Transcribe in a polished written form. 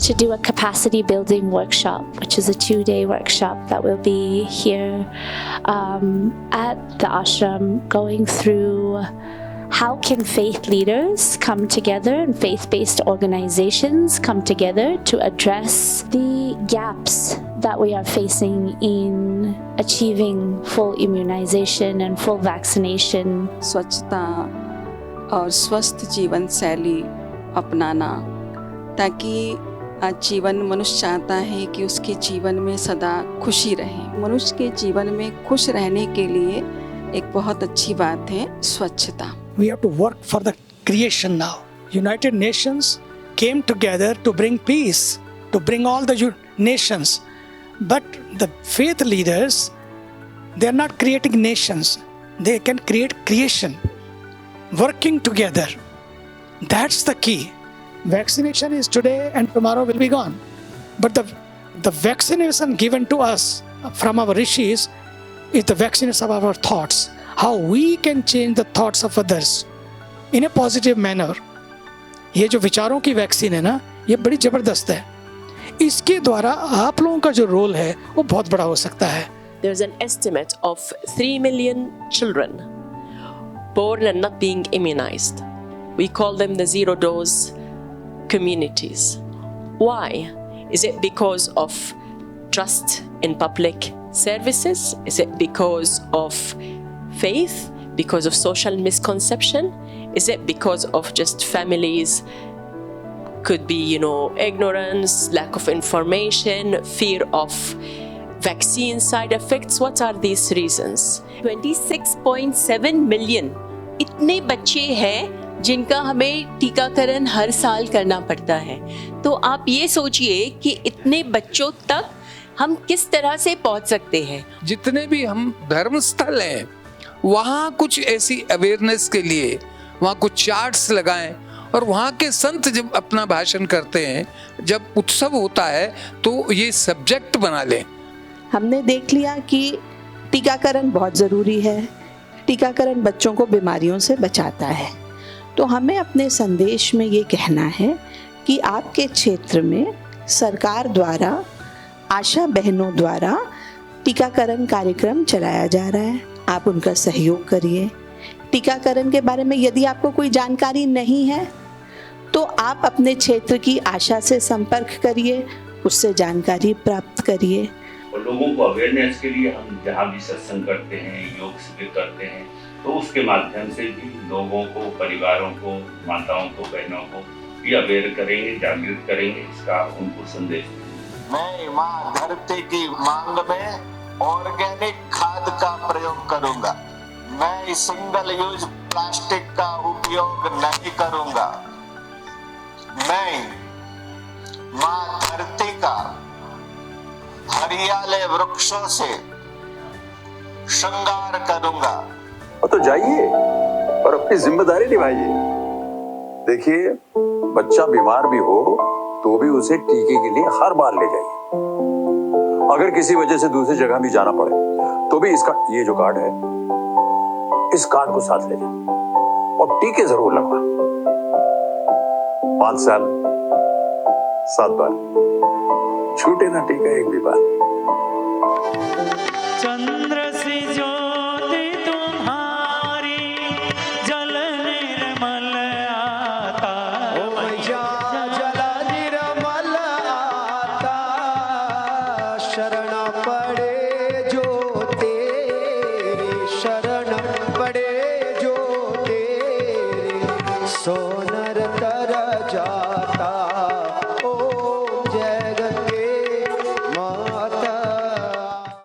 to do a capacity building workshop, which is a 2-day workshop that will be here at the ashram, going through how can faith leaders come together and faith-based organizations come together to address the gaps that we are facing in achieving full immunization and full vaccination. स्वच्छता और स्वस्थ जीवन शैली अपनाना, ताकि जीवन मनुष्य चाहता है कि उसके जीवन में सदा खुशी रहे। मनुष्य के जीवन में खुश रहने के लिए एक बहुत अच्छी बात है स्वच्छता। We have to work for the creation now. United Nations came together to bring peace, to bring all the nations. But the faith leaders, they are not creating nations. They can create creation, working together. That's the key. Vaccination is today and tomorrow will be gone. But the vaccination given to us from our rishis is the vaccination of our thoughts. How we can change the thoughts of others in a positive manner. ये जो विचारों की vaccine है ना, ये बड़ी जबरदस्त है। इसके द्वारा आप लोगों का जो रोल है वो बहुत बड़ा हो सकता है। There's an estimate of 3 million children born and not being immunized. We call them the zero dose communities. Why? Is it because of trust in public services? Is it because of faith? Because of social misconception? Is it because of just families? Could be, ignorance, lack of information, fear of vaccine side effects. What are these reasons? 26.7 million इतने बच्चे हैं जिनका हमें टीकाकरण हर साल करना पड़ता है। तो आप ये सोचिए कि इतने बच्चों तक हम किस तरह से पहुंच सकते हैं। जितने भी हम धर्म स्थल हैं, वहाँ कुछ ऐसी अवेयरनेस के लिए वहाँ कुछ चार्ट्स लगाएं, और वहाँ के संत जब अपना भाषण करते हैं, जब उत्सव होता है, तो ये सब्जेक्ट बना लें। हमने देख लिया कि टीकाकरण बहुत ज़रूरी है। टीकाकरण बच्चों को बीमारियों से बचाता है। तो हमें अपने संदेश में ये कहना है कि आपके क्षेत्र में सरकार द्वारा, आशा बहनों द्वारा टीकाकरण कार्यक्रम चलाया जा रहा है। आप उनका सहयोग करिए। टीकाकरण के बारे में यदि आपको कोई जानकारी नहीं है तो आप अपने क्षेत्र की आशा से संपर्क करिए, उससे जानकारी प्राप्त करिए। और लोगों को अवेयरनेस के लिए हम जहाँ भी सत्संग करते हैं, योग शिविर करते हैं, तो उसके माध्यम से भी लोगों को, परिवारों को, माताओं को, बहनों को भी अवेयर करेंगे, जागृत करेंगे, इसका उनको संदेश देंगे। मैं माँ धरती की मांग में ऑर्गेनिक खाद का प्रयोग करूंगा। मैं सिंगल यूज प्लास्टिक का उपयोग नहीं करूंगा। मैं माँ धरती का हरियाले वृक्षों से श्रृंगार करूंगा। तो जाइए और अपनी जिम्मेदारी निभाइए। देखिए, बच्चा बीमार भी हो तो भी उसे टीके के लिए हर बार ले जाइए। अगर किसी वजह से दूसरी जगह भी जाना पड़े तो भी इसका ये जो कार्ड है, इस कार्ड को साथ ले जाए और टीके जरूर लगवा। 5 साल 7 बार छूटे ना टीका एक भी बार। चंद्र